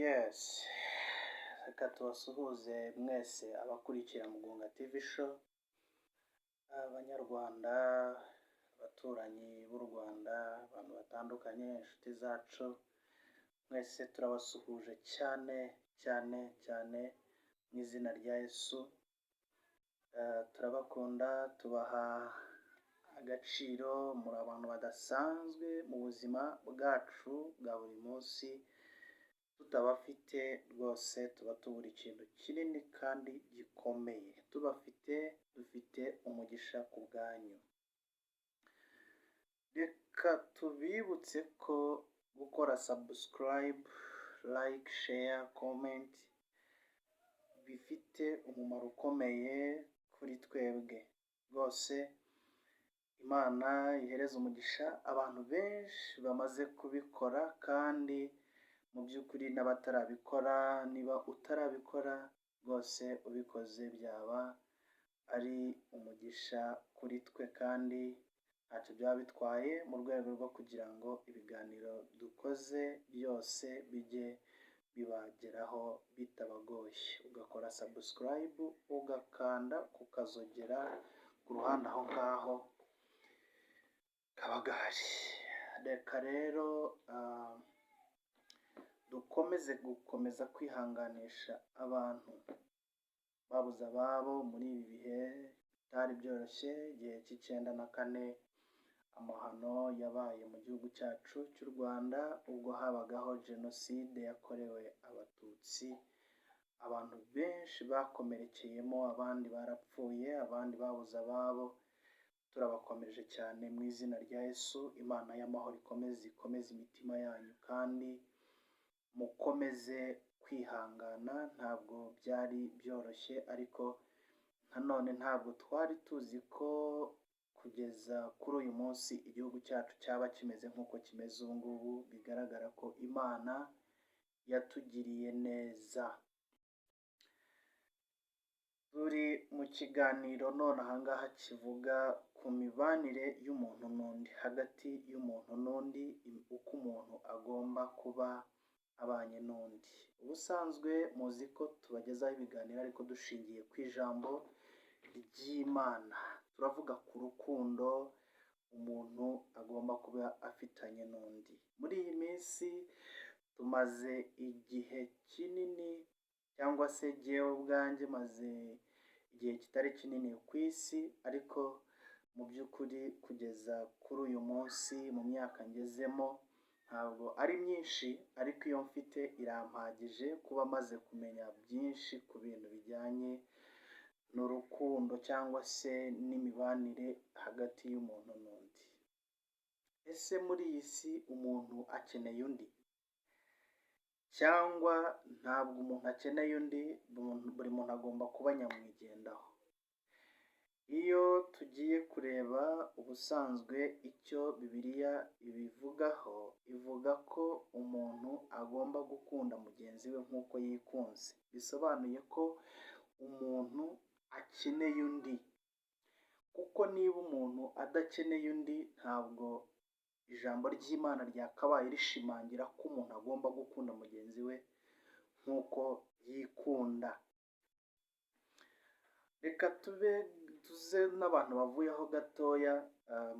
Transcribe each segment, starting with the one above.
Yes, reka tubasuhuze mwese abakurikira Mugunga TV show, abanyarwanda, abaturanyi b'u Rwanda, abantu batandukanye, inshuti zacu, mwese turabasuhuje cyane mu izina rya Yesu. Turabakunda, tubaha agaciro, muri abantu badasanzwe mu buzima bwacu bwa buri munsi. Tutabafite rwose tuba tubura ikintu kinini kandi gikomeye. Tubafite dufite umugisha ku bwanyu. Reka tubibutse ko gukora subscribe, like, share, comment bifite umumaro ukomeye kuri twebwe. Rwose Imana ihereza umugisha abantu benshi bamaze kubikora, kandi mu by'ukuri n'abatarabikora, niba utarabikora rwose ubikoze byaba ari umugisha kuri twe, kandi ntacyo byaba bitwaye mu rwego rwo kugira ngo ibiganiro dukoze byose bijye bibageraho bitabagoye. Ugakora subscribe, ugakanda ku kazogera ku ruhande aho ngaho kaba gahari. Reka rero gukomeza kwihanganisha abantu babuze ababo muri ibi bihe bitari byoroshye. Igihe cy'94 amahano yabaye mu gihugu cyacu cy'u Rwanda, ubwo habagaho jenoside yakorewe abatutsi. Abantu benshi bakomerekeyemo, abandi barapfuye, abandi babuze ababo. Turabakomeje cyane mu izina rya Yesu. Imana y'amahoro ikomeze imitima yanyu, kandi mukomeze kwihangana. Ntabwo byari byoroshye, ariko nanone ntabwo twari tuzi ko kugeza kuri uyu munsi igihugu cyacu cyaba kimeze nk'uko kimeze ubu ngubu. Bigaragara ko Imana yatugiriye neza. Turi mu kiganiro none aha ngaha kivuga ku mibanire y'umuntu n'undi, hagati y'umuntu n'undi, uko umuntu agomba kuba abanye n'undi. Ubusanzwe muzi ko tubagezaho ibiganiro ariko dushingiye ku ijambo ry'Imana. Turavuga ku rukundo umuntu agomba kuba afitanye n'undi. Muri iyi minsi tumaze igihe kinini, cyangwa se jyewe ubwanjye maze igihe kitari kinini ku isi, ariko mu by'ukuri kugeza kuri uyu munsi mu myaka ngezemo ntabwo ari myinshi, ariko iyo mfite irampagije kuba maze kumenya byinshi ku bintu bijyanye n'urukundo cyangwa se n'imibanire hagati y'umuntu n'undi. Ese muri iyi si umuntu akeneye undi, cyangwa ntabwo umuntu akeneye undi? Buri muntu agomba kuba nyamwigendaho. Iyo tugiye kureba ubusanzwe icyo Bibiliya ibivugaho, ivuga ko umuntu agomba gukunda mugenzi we nk'uko yikunze. Bisobanuye ko umuntu akeneye undi, kuko niba umuntu adakeneye undi, ntabwo ijambo ry'Imana ryakabaye rishimangira ko umuntu agomba gukunda mugenzi we nk'uko yikunda. Reka tuze n'abantu bavuyeho gatoya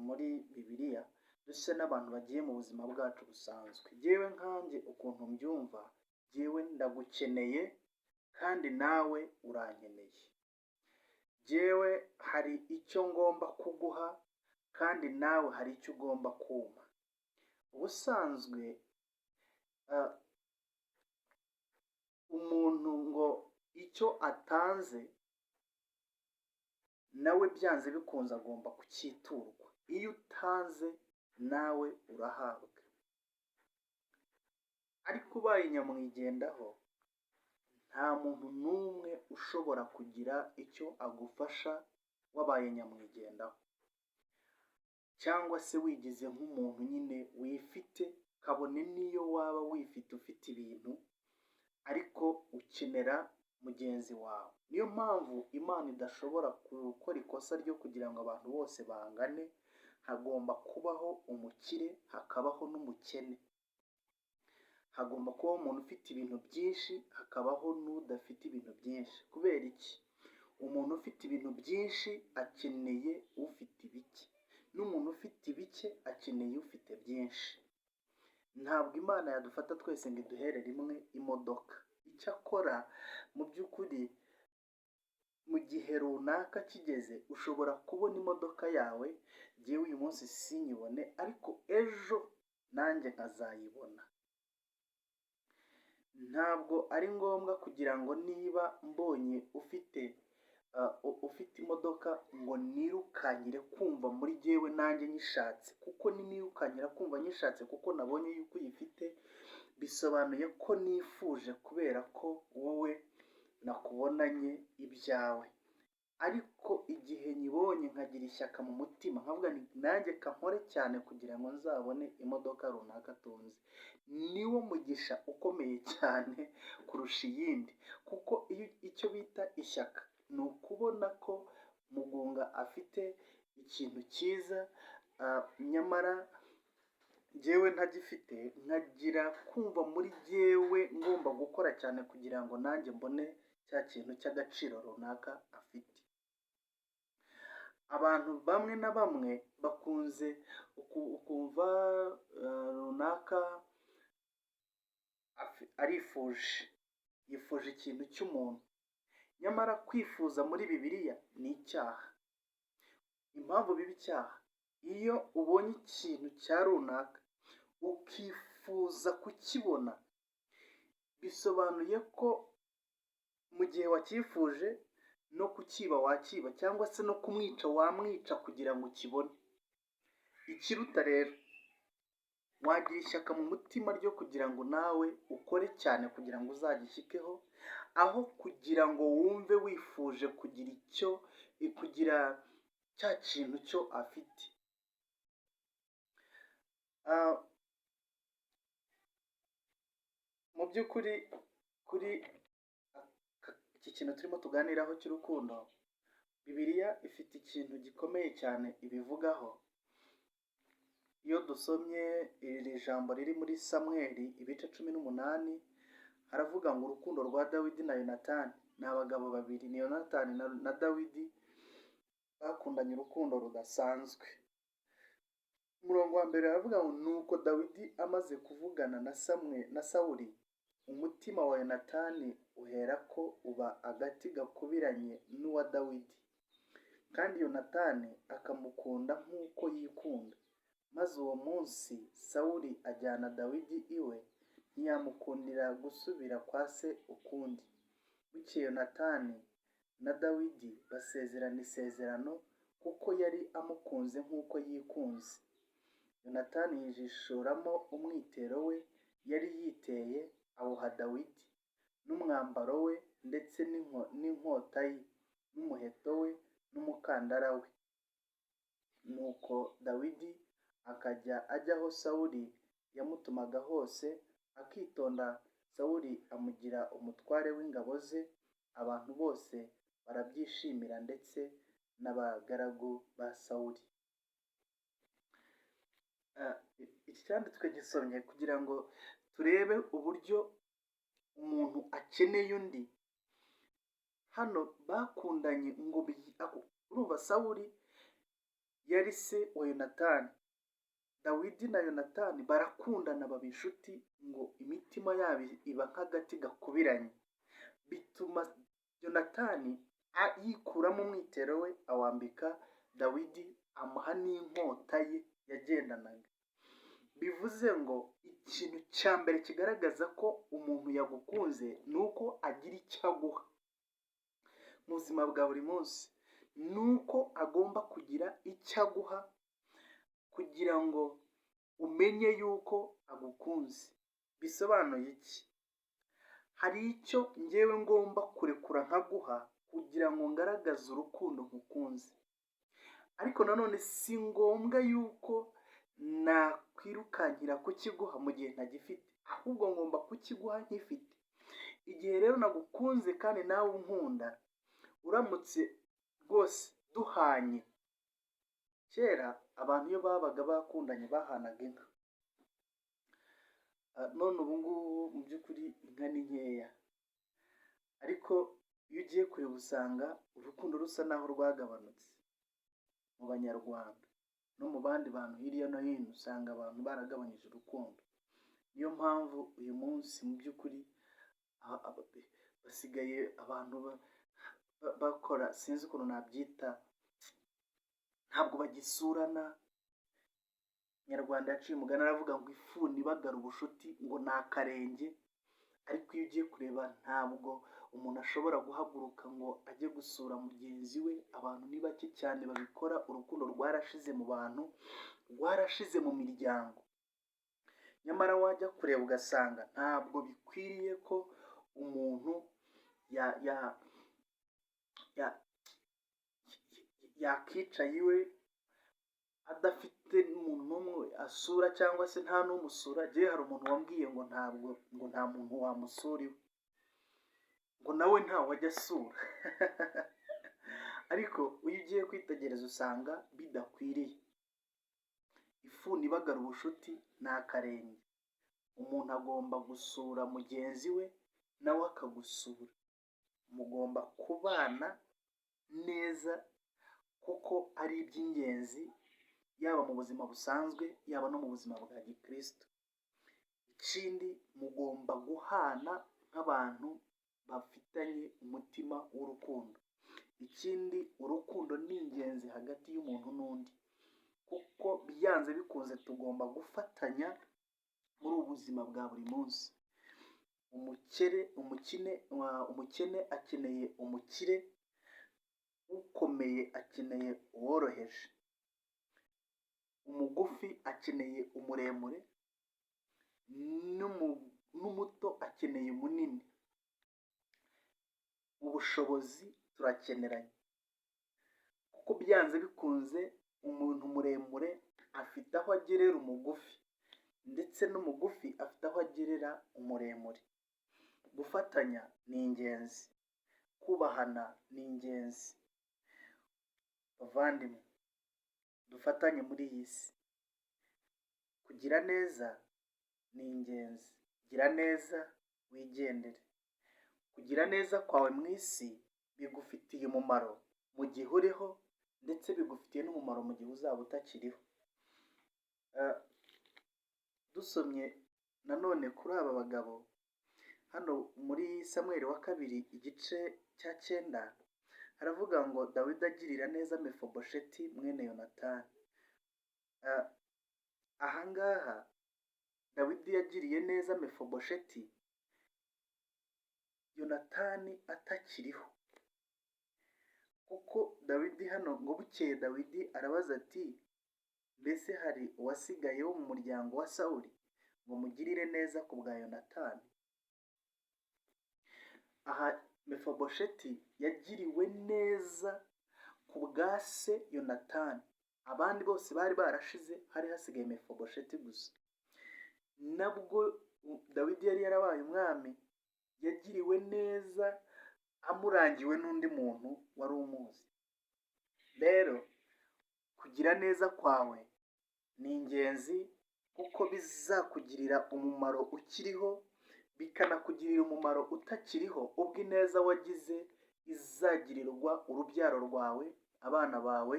muri Bibiliya, duse n'abantu bagiye mu buzima bwacu busanzwe. Jyewe nkanjye ukuntu mbyumva, jyewe ndagukeneye kandi nawe urankeneye. Jyewe hari icyo ngomba kuguha, kandi nawe hari icyo ugomba kumpa. Ubusanzwe umuntu ngo icyo atanze nawe byanze bikunze agomba kucyiturwa. Iyo utanze nawe urahabwa. Ariko ubaye nyamwigendaho, nta muntu n'umwe ushobora kugira icyo agufasha wabaye nyamwigendaho, cyangwa se wigize nk'umuntu nyine wifite, kabone n'iyo waba wifite ufite ibintu, ariko ukenera mugenzi wawe. Niyo mpamvu Imana idashobora gukora ikosa ryo kugira ngo abantu bose bangane. Hagomba kubaho umukire, hakabaho n'umukene. hagomba kubaho umuntu ufite ibintu byinshi, hakabaho n'udafite ibintu byinshi. Kubera iki? Umuntu ufite ibintu byinshi akeneye ufite bike, n'umuntu ufite bike akeneye ufite byinshi. Ntabwo Imana yadufata twese ngo iduhere rimwe imodoka. Icyakora mu by'ukuri mu gihe runaka kigeze ushobora kubona imodoka yawe, jyewe uyu munsi sinyibone ariko ejo nanjye nkazayibona. Ntabwo ari ngombwa kugira ngo niba mbonye ufite imodoka ngo nirukankire kumva muri jyewe nanjye nyishatse, kuko nirukankira kumva nyishatse kuko nabonye yuko uyifite, bisobanuye ko nifuje kubera ko wowe nakubonanye ibyawe. Ariko igihe nyibonye nkagira ishyaka mu mutima nkavuga nanjye kankore cyane kugira ngo nzabone imodoka runaka tunzi, niwo mugisha ukomeye cyane kurusha iyindi. Kuko iyo icyo bita ishyaka ni ukubona ko Mugunga afite ikintu cyiza, nyamara jyewe ntagifite, nkagira kumva muri jyewe ngomba gukora cyane kugira ngo nanjye mbone cya kintu cy'agaciro runaka afite. Abantu bamwe na bamwe bakunze ukumva runaka yifuje ikintu cy'umuntu, nyamara kwifuza muri Bibiliya ni icyaha. Impamvu biba icyaha, iyo ubonye ikintu cya runaka ukifuza kukibona, bisobanuye ko mu gihe wacyifuje no kukiba wakiba, cyangwa se no kumwica wamwica kugira ngo ukibone. Ikiruta rero, wagira ishyaka mu mutima ryo kugira ngo nawe ukore cyane kugira ngo uzagishyikeho, aho kugira ngo wumve wifuje kugira cya kintu cyo afite. Mu by'ukuri kuri iki kintu turimo tuganiraho cy'urukundo, Bibiliya ifite ikintu gikomeye cyane ibivugaho. Iyo dusomye iri jambo riri muri Samweli ibice 18, haravuga ngo urukundo rwa Dawidi na Yonatani. Ni abagabo babiri, ni Yonatani na Dawidi, bakundanye urukundo rudasanzwe. Umurongo wa mbere haravuga ngo nuko Dawidi amaze kuvugana na Sawuli, umutima wa Yonatani uherako uba agati gakubiranye n'uwa Dawidi, kandi Yonatani akamukunda nk'uko yikunda. Maze uwo munsi Sawuli ajyana Dawidi iwe, ntiyamukundira gusubira kwa se ukundi. Bukeye Yonatani na Dawidi basezerana isezerano, kuko yari amukunze nk'uko yikunze. Yonatani yijishuramo umwitero we yari yiteye, awuha Dawidi, n'umwambaro we ndetse n'inkota ye, n'umuheto we n'umukandara we. Nuko Dawidi akajya ajya aho Sawuli yamutumaga hose, akitonda. Sawuli amugira umutware w'ingabo ze, abantu bose barabyishimira, ndetse n'abagaragu ba Sawuli. Iki cyanditswe gisomye kugira ngo turebe uburyo umuntu akeneye undi. Hano bakundanye ngo urumva Sawuli yari se wa Yonatani, Dawidi na Yonatani barakundana baba inshuti, ngo imitima yabo iba nk'agati gakubiranye. Bituma Yonatani yikuramo umwitero we awambika Dawidi, amuha n'inkota ye yagendanaga. Bivuze ngo ikintu cya mbere kigaragaza ko umuntu yagukunze ni uko agira icyo aguha. Mu buzima bwa buri munsi ni uko agomba kugira icyo aguha kugira ngo umenye yuko agukunze. Bisobanuye iki? Hari icyo njyewe ngomba kurekura nkaguha kugira ngo ngaragaze urukundo nkukunze, ariko nanone si ngombwa yuko nakwirukankira kukiguha mu gihe ntagifite, ahubwo ngomba kukiguha nkifite. Igihe rero nagukunze kandi nawe unkunda, uramutse rwose duhanye. Kera abantu iyo babaga bakundanye bahanaga inka. none ubu ngubu mu by'ukuri inka ni nkeya, ariko iyo ugiye kureba usanga urukundo rusa naho rwagabanutse mu banyarwanda no mu bandi bantu hirya no hino, usanga abantu baragabanyije urukundo. Niyo mpamvu uyu munsi mu by'ukuri basigaye abantu bakora, sinzi ukuntu nabyita, ntabwo bagisurana. Nyarwanda yaciye umugani aravuga ngo ifuni ibagara ubushuti ngo ni akarenge, ariko iyo ugiye kureba ntabwo umuntu ashobora guhaguruka ngo ajye gusura mugenzi we. Abantu ni bake cyane babikora, urukundo rwarashize mu bantu, rwarashize mu miryango. Nyamara wajya kureba ugasanga ntabwo bikwiriye ko umuntu yakicaye iwe adafite umuntu n'umwe asura, cyangwa se nta n'umusura. Njyewe hari umuntu wambwiye ngo nta muntu wamusura iwe, ngo nawe ntawe ajya asura. Ariko iyo ugiye kwitegereza usanga bidakwiriye. Ifuni ibagara ubushuti ni akarenge. Umuntu agomba gusura mugenzi we, nawe akagusura. Mugomba kubana neza kuko ari iby'ingenzi, yaba mu buzima busanzwe yaba no mu buzima bwa gikristo. Ikindi, mugomba guhana nk'abantu bafitanye umutima w'urukundo. Ikindi, urukundo ni ingenzi hagati y'umuntu n'undi, kuko byanze bikunze tugomba gufatanya muri ubu buzima bwa buri munsi. Umukene akeneye umukire, ukomeye akeneye uworoheje, umugufi akeneye umuremure, n'umuto akeneye umunini. Ubushobozi turakeneranye, kuko byanze bikunze umuntu muremure afite aho agerera umugufi, ndetse n'umugufi afite aho agerera umuremure. Gufatanya ni ingenzi, kubahana ni ingenzi. Bavandimwe, dufatanye muri iyi si. Kugira neza ni ingenzi. Gira neza, wigendere. Kugira neza kwawe mu isi bigufitiye umumaro mu gihe uriho, ndetse bigufitiye n'umumaro mu gihe uzaba utakiriho. Dusomye nanone kuri aba bagabo hano muri Samweli wa kabiri igice cya 9, haravuga ngo Dawidi agirira neza Mefibosheti mwene Yonatani. Ahangaha Dawidi yagiriye neza Mefibosheti Yonatani atakiriho, kuko Dawidi hano ngo bukeye Dawidi arabaza ati, mbese hari uwasigaye wo mu muryango wa Sawuli ngo mugirire neza ku bwa Yonatani? Aha Mefibosheti yagiriwe neza ku bwa se Yonatani. Abandi bose bari barashize, hari hasigaye Mefibosheti gusa. Nabwo Dawidi yari yarabaye umwami, yagiriwe neza amurangiwe n'undi muntu wari umuzi. Rero kugira neza kwawe ni ingenzi, kuko bizakugirira umumaro ukiriho, bikanakugirira umumaro utakiriho, ubwo ineza wagize izagirirwa urubyaro rwawe, abana bawe,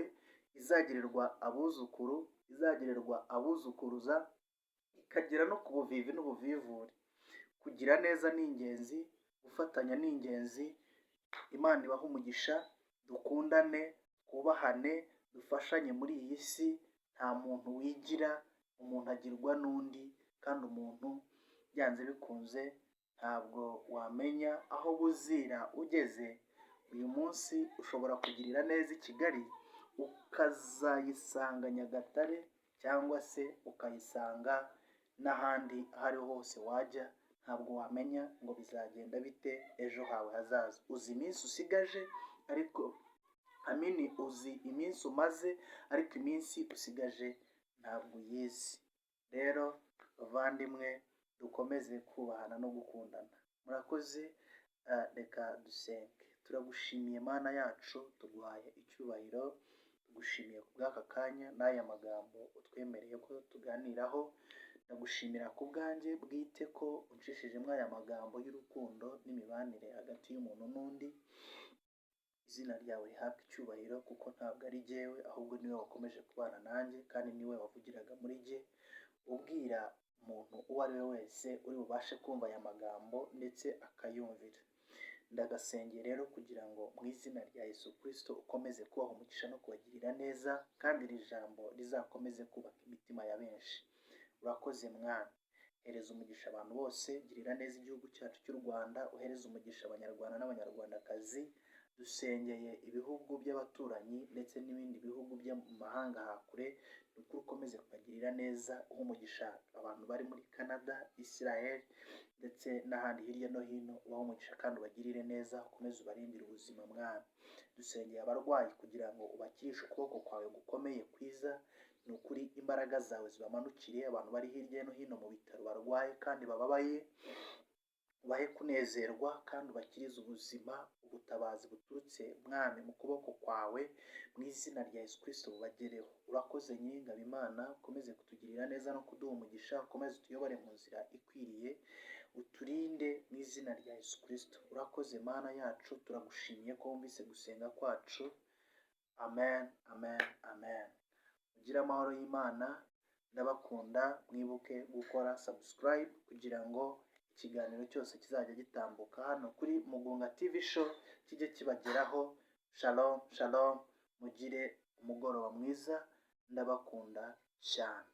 izagirirwa abuzukuru, izagirirwa abuzukuruza, ikagera no ku buvivi n'ubuvivure. Kugira neza ni ingenzi, gufatanya ni ingenzi. Imana ibahe umugisha, dukundane, twubahane, dufashanye muri iyi si. Nta muntu wigira, umuntu agirwa n'undi, kandi umuntu byanze bikunze ntabwo wamenya aho buzira ugeze. Uyu munsi ushobora kugirira neza i Kigali, ukazayisanga Nyagatare, cyangwa se ukayisanga n'ahandi aho ariho hose wajya. Ntabwo wamenya ngo bizagenda bite ejo hawe hazaza. Uzi iminsi usigaje, ariko uzi iminsi umaze, ariko iminsi usigaje ntabwo uyizi. Rero bavandimwe, dukomeze kubahana no gukundana. Murakoze. Reka dusenge. Turagushimiye Mana yacu, tuguhaye icyubahiro, tugushimiye ku bw'aka kanya n'aya magambo utwemereye ko tuganiraho. Ndagushimira ku bwanjye bwite ko uncishijemo aya magambo y'urukundo n'imibanire hagati y'umuntu n'undi. Izina ryawe rihabwe icyubahiro kuko ntabwo ari jyewe ahubwo niwe wakomeje kubana nanjye kandi niwe wavugiraga muri jye, ubwira umuntu uwo ari we wese uri bubashe kumva aya magambo ndetse akayumvira. Ndagasengeye rero kugira ngo mu izina rya Yesu Kristo ukomeze kubaha umugisha no kubagirira neza kandi iri jambo rizakomeze kubaka imitima ya benshi. Urakoze mwana, hereza umugisha abantu bose, girira neza igihugu cyacu cy'u Rwanda, uhereze umugisha abanyarwanda n'abanyarwandakazi. Dusengeye ibihugu by'abaturanyi ndetse n'ibindi bihugu byo mu mahanga hakure, nuko ukomeze kubagirira neza, uha umugisha abantu bari muri Canada, Israel ndetse n'ahandi hirya no hino, ubahe umugisha kandi ubagirire neza, ukomeze ubarindire ubuzima mwana. Dusengeye abarwayi kugira ngo ubakirishe ukuboko kwawe gukomeye kwiza, ni ukuri imbaraga zawe zibamanukire. Abantu bari hirya no hino mu bitaro barwaye kandi bababaye, ubahe kunezerwa kandi ubakirize ubuzima. Ubutabazi buturutse mwami mu kuboko kwawe, mu izina rya Yesu Kristo bubagereho. Urakoze nyir'ingabo Imana, ukomeze kutugirira neza no kuduha umugisha, ukomeze utuyobore mu nzira ikwiriye, uturinde mu izina rya Yesu Kristo. Urakoze Mana yacu, turagushimiye ko wumvise gusenga kwacu. Amen, amen, amen. Mugire amahoro y'Imana, ndabakunda. Mwibuke gukora subscribe kugira ngo ikiganiro cyose kizajya gitambuka hano kuri Mugunga TV show kijye kibageraho. Shalom, shalom. Mugire umugoroba mwiza, ndabakunda cyane.